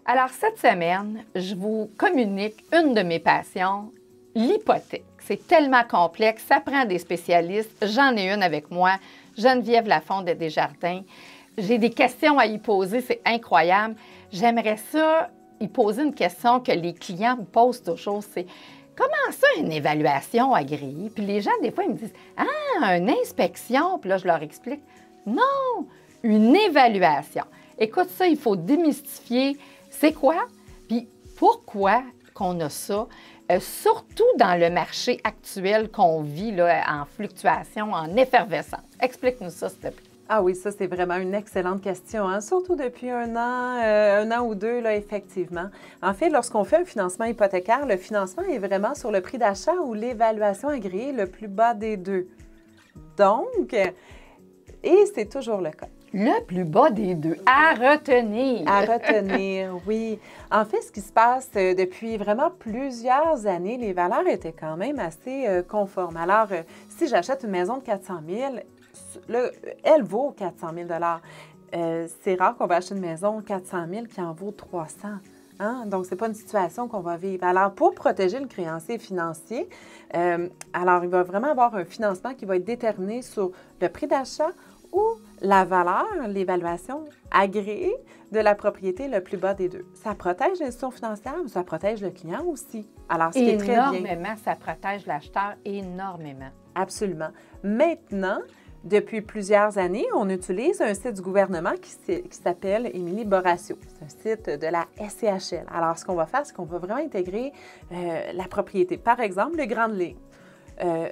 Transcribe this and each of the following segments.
Alors, cette semaine, je vous communique une de mes passions, l'hypothèque. C'est tellement complexe, ça prend des spécialistes. J'en ai une avec moi, Geneviève Lafond de Desjardins. J'ai des questions à y poser, c'est incroyable. J'aimerais ça y poser une question que les clients me posent toujours, c'est comment ça, une évaluation agréée? Puis les gens, des fois, ils me disent « Ah, une inspection! » Puis là, je leur explique « Non, une évaluation. » Écoute ça, il faut démystifier c'est quoi, puis pourquoi qu'on a ça, surtout dans le marché actuel qu'on vit là, en fluctuation, en effervescence. Explique-nous ça, s'il te plaît. Ah oui, ça, c'est vraiment une excellente question, hein? Surtout depuis un an ou deux, là, effectivement. En fait, lorsqu'on fait un financement hypothécaire, le financement est vraiment sur le prix d'achat ou l'évaluation agréée le plus bas des deux. Donc, et c'est toujours le cas. Le plus bas des deux, à retenir. À retenir, oui. En fait, ce qui se passe depuis vraiment plusieurs années, les valeurs étaient quand même assez conformes. Alors, si j'achète une maison de 400 000, elle vaut 400 000 c'est rare qu'on va acheter une maison de 400 000 qui en vaut 300. Hein? Donc, ce n'est pas une situation qu'on va vivre. Alors, pour protéger le créancier financier, alors il va vraiment avoir un financement qui va être déterminé sur le prix d'achat ou la valeur, l'évaluation agréée de la propriété le plus bas des deux. Ça protège l'institution financière, mais ça protège le client aussi. Alors, ce qui est très bien. Énormément, ça protège l'acheteur énormément. Absolument. Maintenant, depuis plusieurs années, on utilise un site du gouvernement qui s'appelle Émilie Boracio. C'est un site de la SCHL. Alors, ce qu'on va faire, c'est qu'on va vraiment intégrer la propriété. Par exemple, les grandes lignes.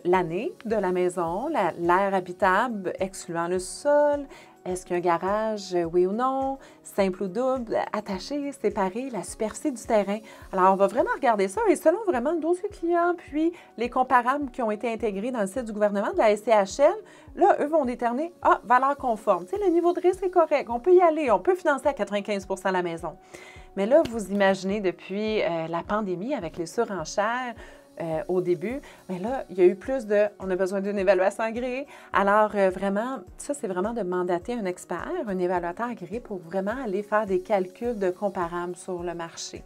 L'année de la maison, l'air habitable, excluant le sol, est-ce qu'il y a un garage, oui ou non, simple ou double, attaché, séparé, la superficie du terrain. Alors, on va vraiment regarder ça et selon vraiment le dossier client, puis les comparables qui ont été intégrés dans le site du gouvernement de la SCHL, là, eux vont déterminer, valeur conforme. Tu sais, le niveau de risque est correct, on peut y aller, on peut financer à 95 % la maison. Mais là, vous imaginez depuis la pandémie avec les surenchères, au début, mais là, il y a eu plus de « on a besoin d'une évaluation agréée ». Alors, vraiment, ça, c'est vraiment de mandater un expert, un évaluateur agréé pour vraiment aller faire des calculs de comparables sur le marché.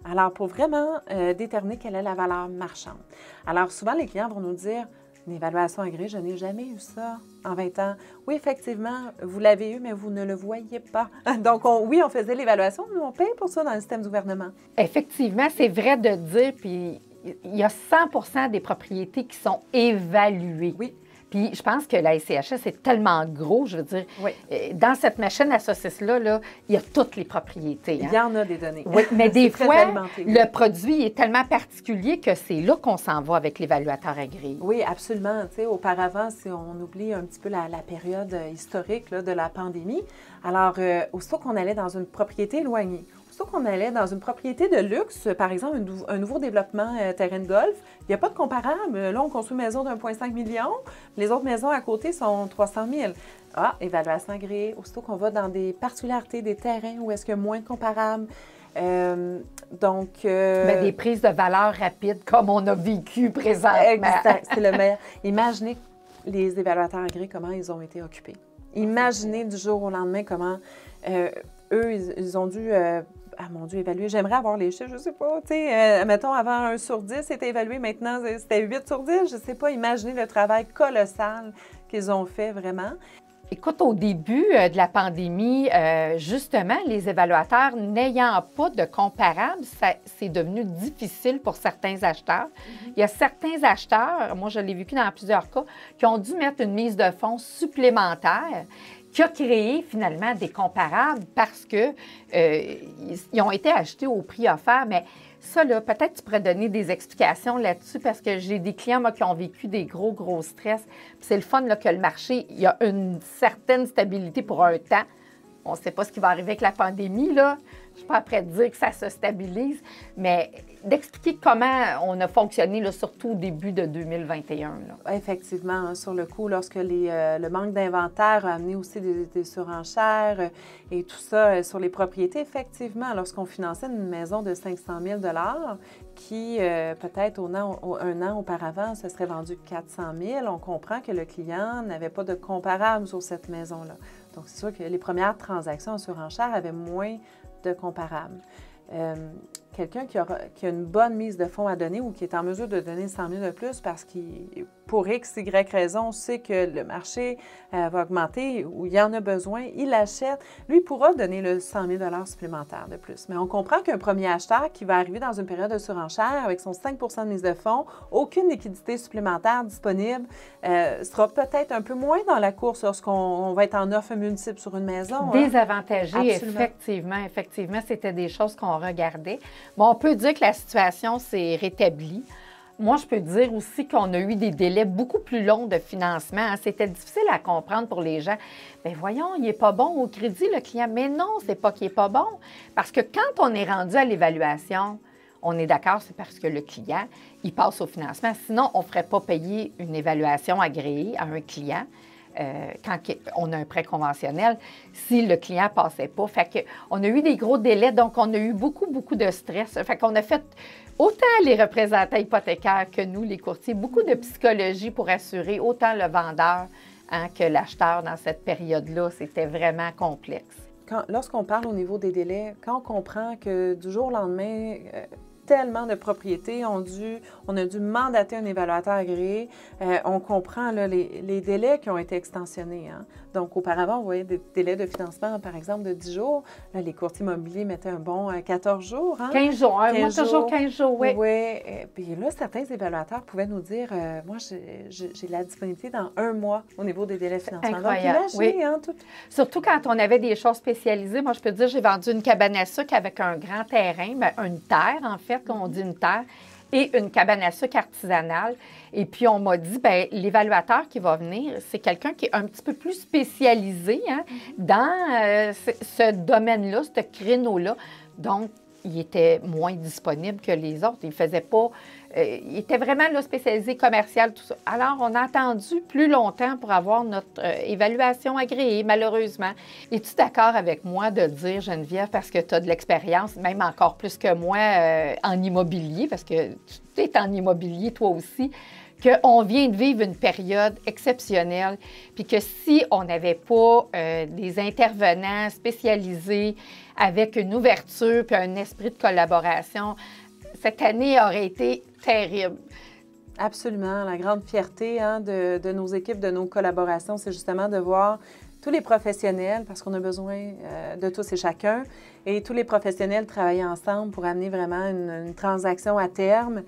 Alors, pour vraiment déterminer quelle est la valeur marchande. Alors, souvent, les clients vont nous dire « une évaluation agréée, je n'ai jamais eu ça en 20 ans. » Oui, effectivement, vous l'avez eu, mais vous ne le voyez pas. Donc, oui, on faisait l'évaluation, mais on paye pour ça dans le système du gouvernement. Effectivement, c'est vrai de dire, puis il y a 100 % des propriétés qui sont évaluées. Oui. Puis je pense que la SCHL, c'est tellement gros, je veux dire. Oui. Dans cette machine à saucisses-là, là, il y a toutes les propriétés. Il y en a des données. Oui, mais des fois, alimenté, oui. le produit est tellement particulier que c'est là qu'on s'en va avec l'évaluateur agréé. Oui, absolument. Tu sais, auparavant, si on oublie un petit peu la période historique là, de la pandémie, alors, aussitôt qu'on allait dans une propriété éloignée, aussitôt qu'on allait dans une propriété de luxe, par exemple, un nouveau développement terrain de golf, il n'y a pas de comparable. Là, on construit une maison de 1,5 million, les autres maisons à côté sont 300 000. Ah, évaluation agréée. Aussitôt qu'on va dans des particularités des terrains où est-ce qu'il y a moins de comparables. Donc... Bien, des prises de valeur rapides comme on a vécu présentement. Exact, c'est le meilleur. Imaginez les évaluateurs agréés, comment ils ont été occupés. Imaginez du jour au lendemain comment eux, ils ont dû... ah mon Dieu, évaluer. J'aimerais avoir les chiffres, je ne sais pas. Tu sais, mettons, avant 1 sur 10, c'était évalué. Maintenant, c'était 8 sur 10. Je ne sais pas. Imaginez le travail colossal qu'ils ont fait vraiment. Écoute, au début de la pandémie, justement, les évaluateurs n'ayant pas de comparables, c'est devenu difficile pour certains acheteurs. Il y a certains acheteurs, moi je l'ai vécu dans plusieurs cas, qui ont dû mettre une mise de fonds supplémentaire qui a créé finalement des comparables parce que ils ont été achetés au prix offert. Mais ça, là, peut-être tu pourrais donner des explications là-dessus parce que j'ai des clients, moi, qui ont vécu des gros stress. Puis c'est le fun là, que le marché, il y a une certaine stabilité pour un temps. On ne sait pas ce qui va arriver avec la pandémie, là. Je ne suis pas prête de dire que ça se stabilise, mais d'expliquer comment on a fonctionné, là, surtout au début de 2021. Là. Effectivement, hein, sur le coup, lorsque le manque d'inventaire a amené aussi des surenchères et tout ça sur les propriétés, effectivement, lorsqu'on finançait une maison de 500 000 qui, peut-être un an auparavant, se serait vendu 400 000, on comprend que le client n'avait pas de comparable sur cette maison-là. Donc, c'est sûr que les premières transactions en surenchère avaient moins de comparable. Quelqu'un qui a une bonne mise de fonds à donner ou qui est en mesure de donner 100 000 de plus parce qu'il, pour X, Y raison, sait que le marché va augmenter ou il y en a besoin, il achète, lui pourra donner le 100 000 supplémentaire de plus. Mais on comprend qu'un premier acheteur qui va arriver dans une période de surenchère avec son 5 de mise de fonds, aucune liquidité supplémentaire disponible, sera peut-être un peu moins dans la course lorsqu'on va être en offre multiple sur une maison. Désavantagé, effectivement, c'était des choses qu'on regardait. Bon, on peut dire que la situation s'est rétablie. Moi, je peux dire aussi qu'on a eu des délais beaucoup plus longs de financement. Hein. C'était difficile à comprendre pour les gens. Bien, voyons, il n'est pas bon au crédit, le client. Mais non, c'est pas qu'il n'est pas bon. Parce que quand on est rendu à l'évaluation, on est d'accord, c'est parce que le client, il passe au financement. Sinon, on ne ferait pas payer une évaluation agréée à un client. Quand on a un prêt conventionnel, si le client ne passait pas. Fait qu'on a eu des gros délais, donc on a eu beaucoup de stress. Fait qu'on a fait, autant les représentants hypothécaires que nous, les courtiers, beaucoup de psychologie pour assurer autant le vendeur que l'acheteur dans cette période-là. C'était vraiment complexe. Lorsqu'on parle au niveau des délais, quand on comprend que du jour au lendemain, tellement de propriétés on a dû mandater un évaluateur agréé. On comprend là, les délais qui ont été extensionnés. Hein. Donc, auparavant, on voyait des délais de financement, par exemple, de 10 jours. Là, les courtiers immobiliers mettaient un bon 14 jours. Hein? 15 jours, moi, toujours 15 jours, oui. Oui. Puis là, certains évaluateurs pouvaient nous dire, moi, j'ai la disponibilité dans 1 mois au niveau des délais de financement. Incroyable, donc, imaginez, oui. Hein, tout... Surtout quand on avait des choses spécialisées. Moi, je peux te dire, j'ai vendu une cabane à sucre avec un grand terrain, bien, une terre, en fait, on dit une terre, et une cabane à sucre artisanale. Et puis, on m'a dit, bien, l'évaluateur qui va venir, c'est quelqu'un qui est un petit peu plus spécialisé hein, dans ce domaine-là, ce créneau-là. Donc, il était moins disponible que les autres. Il faisait pas... il était vraiment là, spécialisé commercial, tout ça. Alors, on a attendu plus longtemps pour avoir notre évaluation agréée, malheureusement. Es-tu d'accord avec moi de dire, Geneviève, parce que tu as de l'expérience, même encore plus que moi, en immobilier, parce que tu es en immobilier, toi aussi, qu'on vient de vivre une période exceptionnelle, puis que si on n'avait pas des intervenants spécialisés avec une ouverture puis un esprit de collaboration, cette année aurait été terrible. Absolument. La grande fierté hein, de nos équipes, de nos collaborations, c'est justement de voir tous les professionnels, parce qu'on a besoin de tous et chacun, et tous les professionnels travailler ensemble pour amener vraiment une transaction à terme.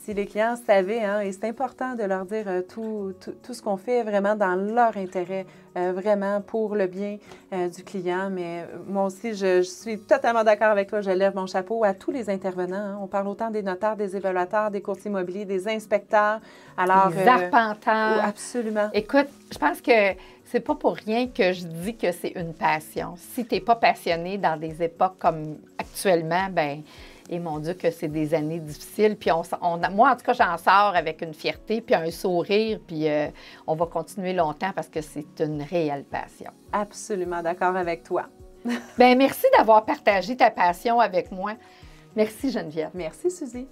Si les clients savaient, hein, et c'est important de leur dire tout ce qu'on fait vraiment dans leur intérêt, vraiment pour le bien du client. Mais moi aussi, je suis totalement d'accord avec toi. Je lève mon chapeau à tous les intervenants. Hein. On parle autant des notaires, des évaluateurs, des courtiers immobiliers, des inspecteurs. Alors, des arpenteurs. Absolument. Écoute, je pense que c'est pas pour rien que je dis que c'est une passion. Si tu n'es pas passionné dans des époques comme actuellement, bien... Et mon Dieu, que c'est des années difficiles. Puis moi, en tout cas, j'en sors avec une fierté, puis un sourire, puis on va continuer longtemps parce que c'est une réelle passion. Absolument d'accord avec toi. Bien, merci d'avoir partagé ta passion avec moi. Merci, Geneviève. Merci, Suzy.